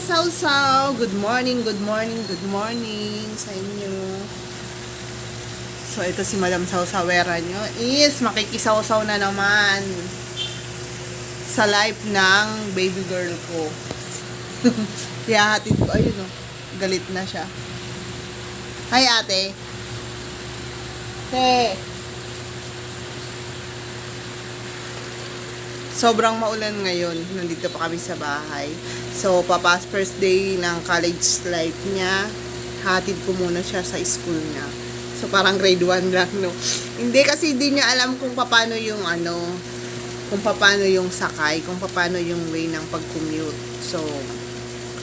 Sausaw! Good morning, good morning, good morning sa inyo. So, ito si Madam Sausawera nyo is makikisawsaw na naman sa life ng baby girl ko. Ihahatid ko, ayun o. Galit na siya. Hi, ate. Hey. Sobrang maulan ngayon. Nandito pa kami sa bahay. So, first day ng college life niya. Hatid ko muna siya sa school niya. So, parang grade 1 lang, no? Hindi kasi hindi niya alam kung paano yung kung paano yung sakay, kung paano yung way ng pag-commute. So,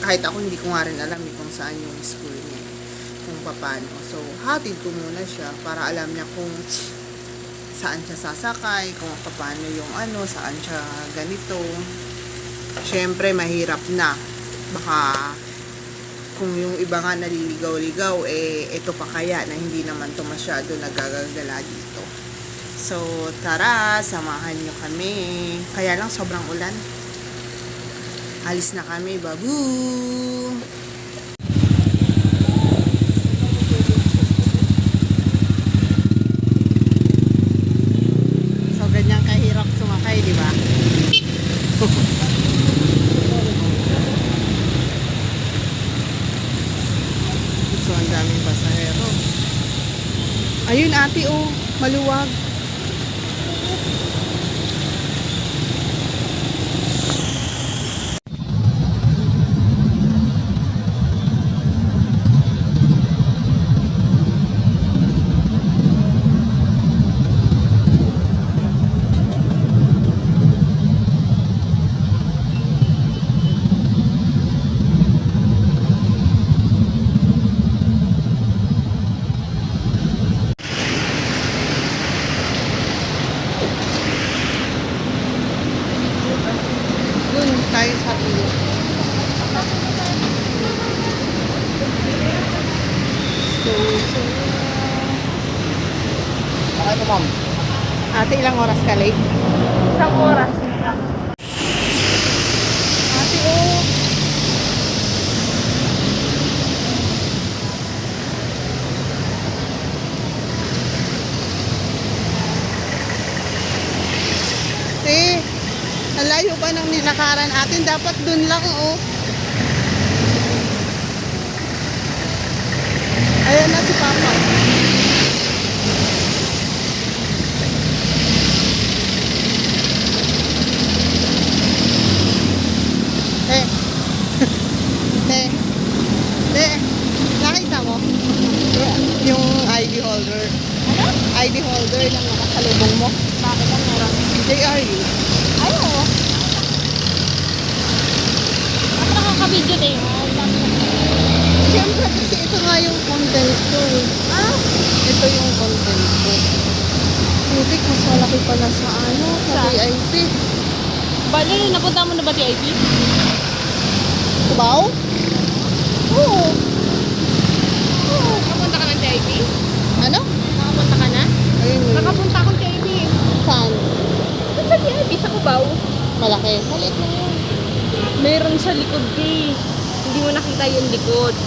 kahit ako hindi ko nga rin alam kung saan yung school niya. Kung paano. So, hatid ko muna siya para alam niya kung saan siya sasakay, kung paano yung saan siya ganito. Syempre, mahirap na. Baka, kung yung iba nga naliligaw-ligaw, ito pa kaya na hindi naman to masyado nagagagala dito. So, tara, samahan nyo kami. Kaya lang, sobrang ulan. Alis na kami, babu! Ganyang kahirap sumakay, di ba? So, ang daming pasahero. Ayun, ate, oh, maluwag. Tayo sa tulo. Okay po, ma'am. Ate, ilang oras ka late? Isang oras. Ate, oh. Ate, nalayo pa ng nilakaran atin. Dapat dun lang, oh. Ayan na si Papa. Nakita mo? Yung ID holder. Ano? ID holder ng nakasalubong mo. Bakit ang meron? JRU. Ay, oo. Ako nakaka-video tayo. Siyempre kasi ito nga yung content ko. Ah? Ito yung content ko. Putik, mas malaki pala sa sa Saan? VIP. Bali, napunta mo na ba TIP? Kubaw? Oo. Oo. Nakapunta ka ng TIP? Ano? Nakapunta ka na? Ayun yun. Nakapunta akong TIP. Saan? Saan sa TIP? Sa Cubao? Malaki. Maliit lang yun. Meron sa likod eh. Hindi mo nakita yung likod.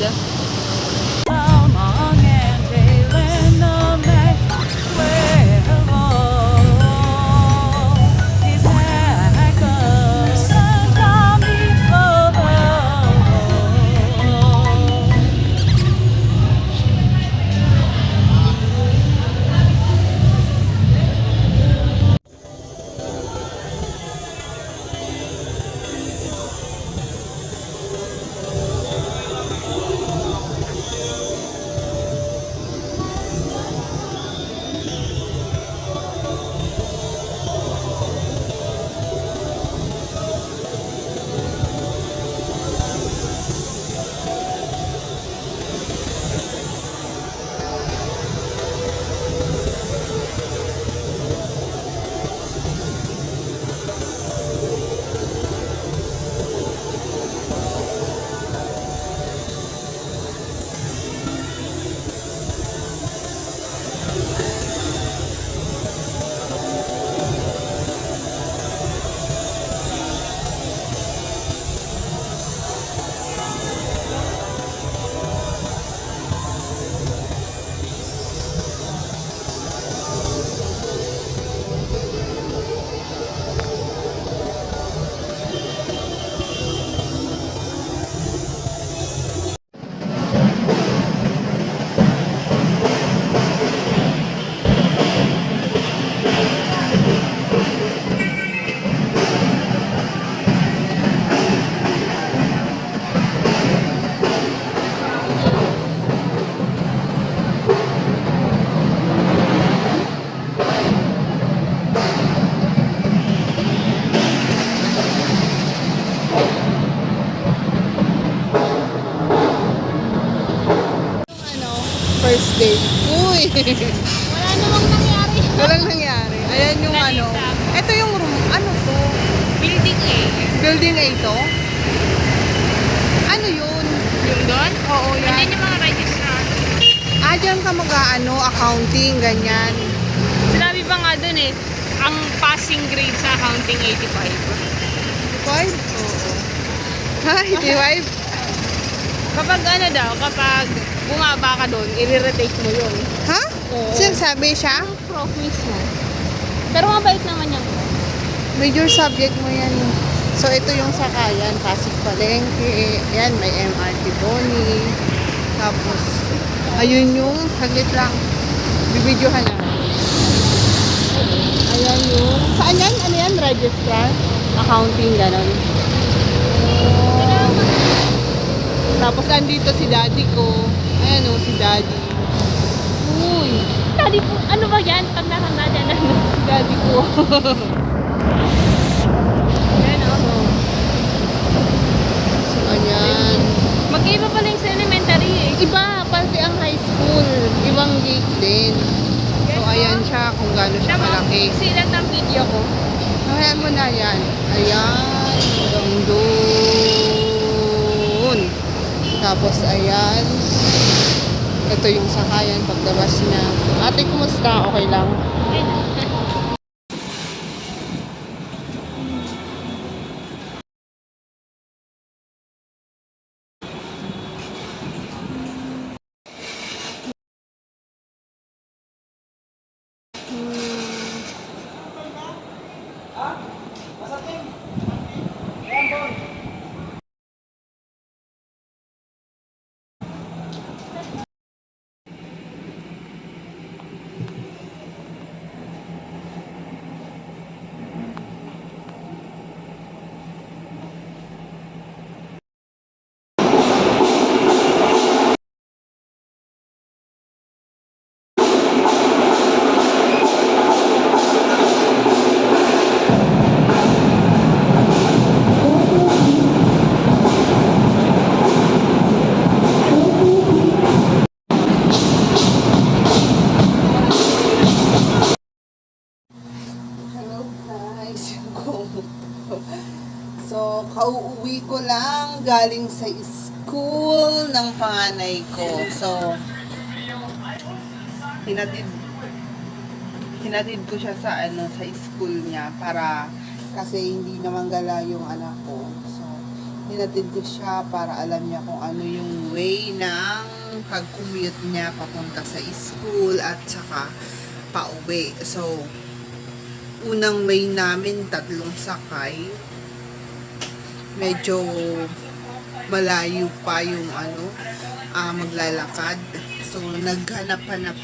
first day. Uy! Wala namang nangyari. Walang nangyari. Ayan yung ano. Ito yung room. Ano to? Building A. Building A to? Ano yun? Yung doon? Oo, yan. Hindi yung mga registrar. Ah, dyan ka mag-ano, accounting, ganyan. Sinabi pa nga doon eh, ang passing grade sa accounting 85. 5? Oo. Ha? 85? Kapag ano daw, kapag bumaba ka doon, i-retake mo yun. Ha? Oo. Sinasabi siya? Ang prof mismo. Pero mabait naman yung prof. Major subject mo yan. So, ito yung sakayan. Pasig Palengke. Yan, may MRT Tony. Tapos, ayun yung, saglit lang. Bibidyohan na. Ayan yung, saan yan? Ano yan? Registrar? Accounting, gano'n. Tapos, andito si daddy ko. Ayan o, si daddy. Uy! Daddy po, ano ba yan? Tanda-tanda dyan. Si daddy ko. Yan o. So, ayan. Mag-iba pala yung sa elementary eh. Iba, pati ang high school. Ibang gate din. So, ayan siya kung gaano siya malaki. Silat ang video ko. Ayan mo na yan. Ayan. Hanggang doon. Tapos, ayan. Ito yung sakayan paglabas niya. Ate, kumusta? Okay lang? Hello guys. So, kauuwi ko lang galing sa school ng panganay ko. So, hinatid ko siya sa sa school niya para kasi hindi naman gala yung anak ko. So, hinatid ko siya para alam niya kung ano yung way ng pag-commute niya papunta sa school at saka pauwi. So, unang way namin 3 sakay. Medyo malayo pa yung maglalakad. So, naghanap-hanap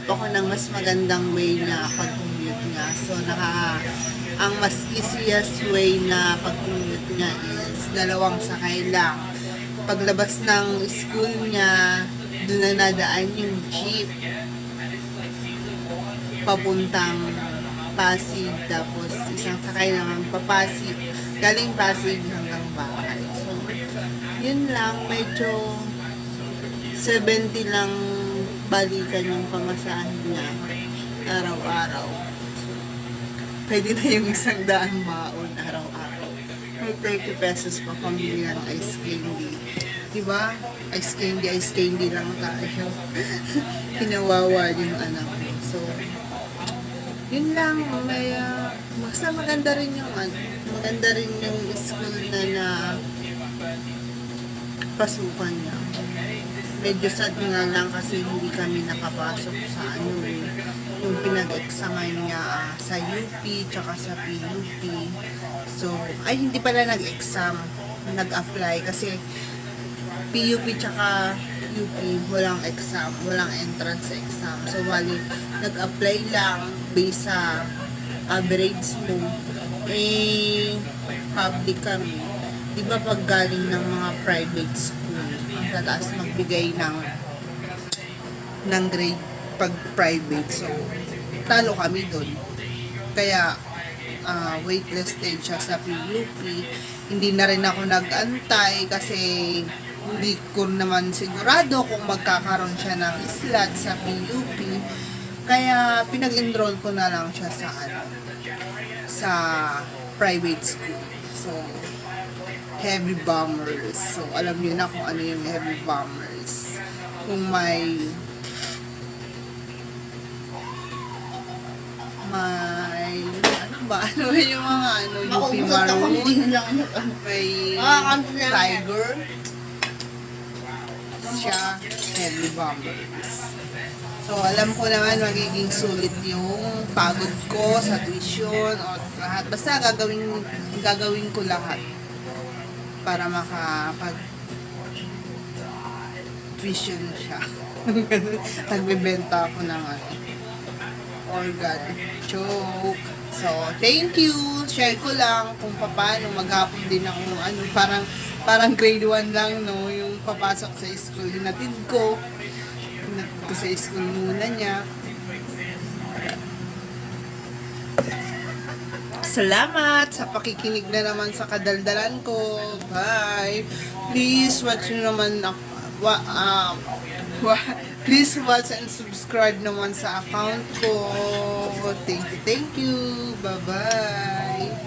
ako ng mas magandang way na pag-commute niya. So, ang mas easiest way na pag-commute niya is 2 sakay lang. Paglabas ng school niya, doon na nadaan yung jeep papuntang Pasig, tapos isang sakay naman papasig, galing Pasig hanggang bahay. So, yun lang, medyo 70 lang balikan yung pamasahe niya araw-araw. So, pwede na yung 100 maon araw-araw. May 30 pesos pa pambili ng ice candy. Diba? Ice candy lang tayo. Kinawawa yung anak ko. So, yun lang, basta maganda rin yung school na pasukan niya. Medyo sad nga lang kasi hindi kami nakapasok sa yung pinag-examan niya sa UP tsaka sa PUP. So, hindi pala nag-exam, nag-apply kasi PUP tsaka UP, walang exam, walang entrance exam. So, bali, nag-apply lang based sa average mo. Public kami. Di ba pag galing ng mga private school, ang tataas magbigay ng grade pag private. So, talo kami doon. Kaya, waitlist stage siya sa PUP. Hindi na rin ako nag-antay kasi hindi ko naman sigurado kung magkakaroon siya ng slot sa PUP. Kaya pinag-enroll ko na lang siya sa sa private school. So, heavy bombers. So, alam niyo na kung ano yung heavy bombers. Kung may ano ba? Ano ba yung mga UP Maroon? May Tiger. Siya, heavy bombers. So, alam ko naman magiging sulit yung pagod ko sa tuition o lahat. Basta gagawin ko lahat para makapag tuition siya. Nagbebenta ako ng organ choke. So, thank you. Share ko lang kung paano maghapon din ako parang grade 1 lang, no, yung papasok sa school. Hinatid ko sa school muna niya. Salamat sa pakikinig na naman sa kadaldalan ko. Bye. Please watch nyo naman please watch and subscribe naman sa account ko. Thank you. Bye-bye.